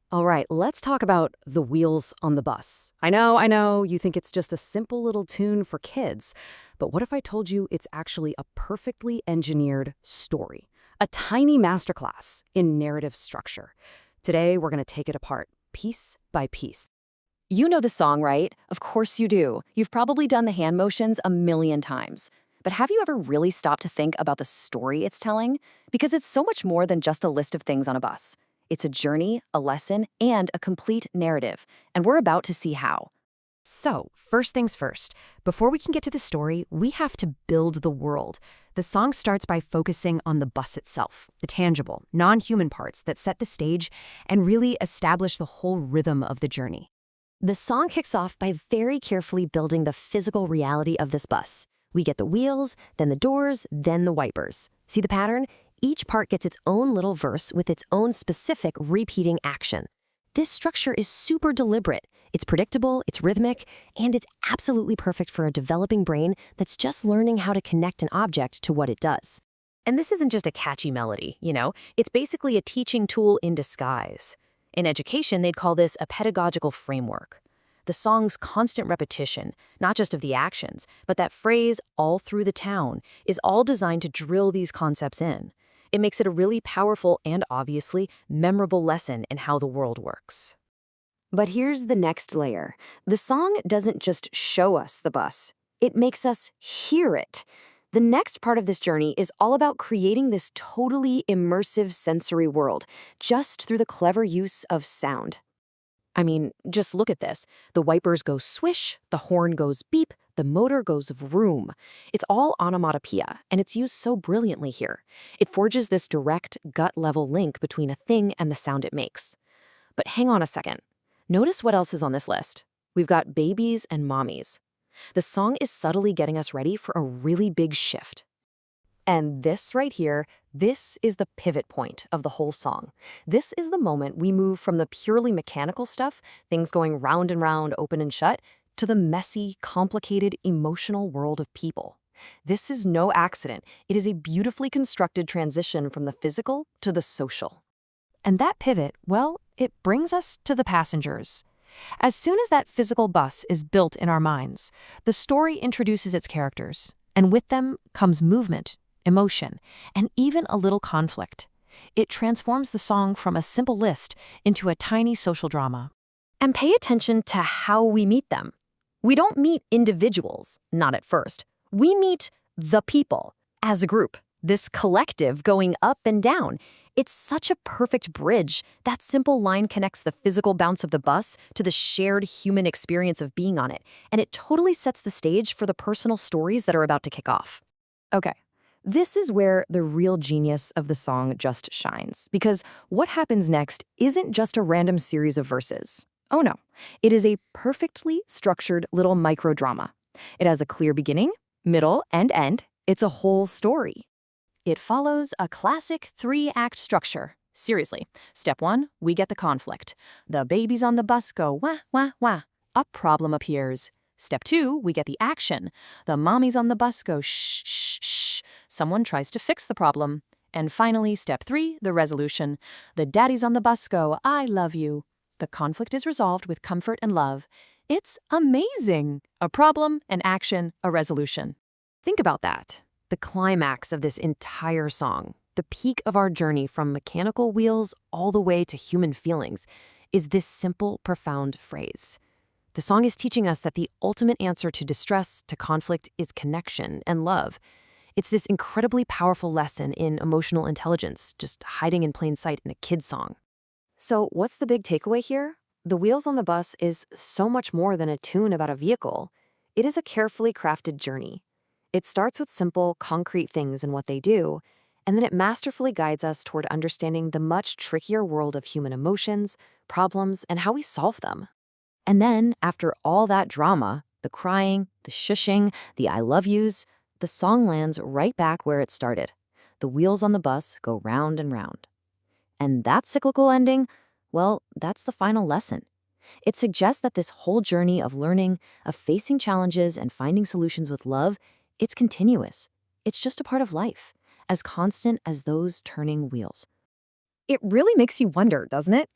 All right, let's talk about the wheels on the bus. I know, you think it's just a simple little tune for kids, but what if I told you it's actually a perfectly engineered story? A tiny masterclass in narrative structure. Today, we're going to take it apart, piece by piece. You know the song, right? Of course you do. You've probably done the hand motions a million times. But have you ever really stopped to think about the story it's telling? Because it's so much more than just a list of things on a bus. It's a journey, a lesson, and a complete narrative. And we're about to see how. So, first things first, before we can get to the story, we have to build the world. The song starts by focusing on the bus itself, the tangible, non-human parts that set the stage and really establish the whole rhythm of the journey. The song kicks off by very carefully building the physical reality of this bus. We get the wheels, then the doors, then the wipers. See the pattern? Each part gets its own little verse with its own specific repeating action. This structure is super deliberate. It's predictable, it's rhythmic, and it's absolutely perfect for a developing brain that's just learning how to connect an object to what it does. And this isn't just a catchy melody. It's basically a teaching tool in disguise. In education, they'd call this a pedagogical framework. The song's constant repetition, not just of the actions, but that phrase, all through the town, is all designed to drill these concepts in. It makes it a really powerful and obviously memorable lesson in how the world works. But here's the next layer. The song doesn't just show us the bus, it makes us hear it. The next part of this journey is all about creating this totally immersive sensory world, just through the clever use of sound. I mean, just look at this. The wipers go swish, the horn goes beep, the motor goes vroom. It's all onomatopoeia, and it's used so brilliantly here. It forges this direct, gut-level link between a thing and the sound it makes. But hang on a second. Notice what else is on this list. We've got babies and mommies. The song is subtly getting us ready for a really big shift. And this right here, this is the pivot point of the whole song. This is the moment we move from the purely mechanical stuff, things going round and round, open and shut, to the messy, complicated, emotional world of people. This is no accident. It is a beautifully constructed transition from the physical to the social. And that pivot, well, it brings us to the passengers. As soon as that physical bus is built in our minds, the story introduces its characters, and with them comes movement, emotion, and even a little conflict. It transforms the song from a simple list into a tiny social drama. And pay attention to how we meet them. We don't meet individuals, not at first. We meet the people, as a group, this collective going up and down. It's such a perfect bridge. That simple line connects the physical bounce of the bus to the shared human experience of being on it, and it totally sets the stage for the personal stories that are about to kick off. Okay, this is where the real genius of the song just shines, because what happens next isn't just a random series of verses. Oh no, it is a perfectly structured little microdrama. It has a clear beginning, middle, and end. It's a whole story. It follows a classic 3-act structure. Seriously. Step 1, we get the conflict. The babies on the bus go wah, wah, wah. A problem appears. Step 2, we get the action. The mommies on the bus go shh, shh, shh. Someone tries to fix the problem. And finally, step 3, the resolution. The daddies on the bus go, I love you. The conflict is resolved with comfort and love. It's amazing. A problem, an action, a resolution. Think about that. The climax of this entire song, the peak of our journey from mechanical wheels all the way to human feelings, is this simple, profound phrase. The song is teaching us that the ultimate answer to distress, to conflict, is connection and love. It's this incredibly powerful lesson in emotional intelligence, just hiding in plain sight in a kid's song. So what's the big takeaway here? The Wheels on the Bus is so much more than a tune about a vehicle. It is a carefully crafted journey. It starts with simple, concrete things and what they do, and then it masterfully guides us toward understanding the much trickier world of human emotions, problems, and how we solve them. And then, after all that drama, the crying, the shushing, the I love yous, the song lands right back where it started. The wheels on the bus go round and round. And that cyclical ending, well, that's the final lesson. It suggests that this whole journey of learning, of facing challenges and finding solutions with love, it's continuous. It's just a part of life, as constant as those turning wheels. It really makes you wonder, doesn't it?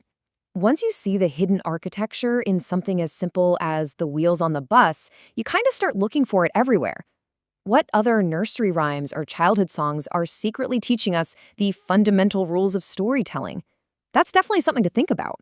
Once you see the hidden architecture in something as simple as the wheels on the bus, you kind of start looking for it everywhere. What other nursery rhymes or childhood songs are secretly teaching us the fundamental rules of storytelling? That's definitely something to think about.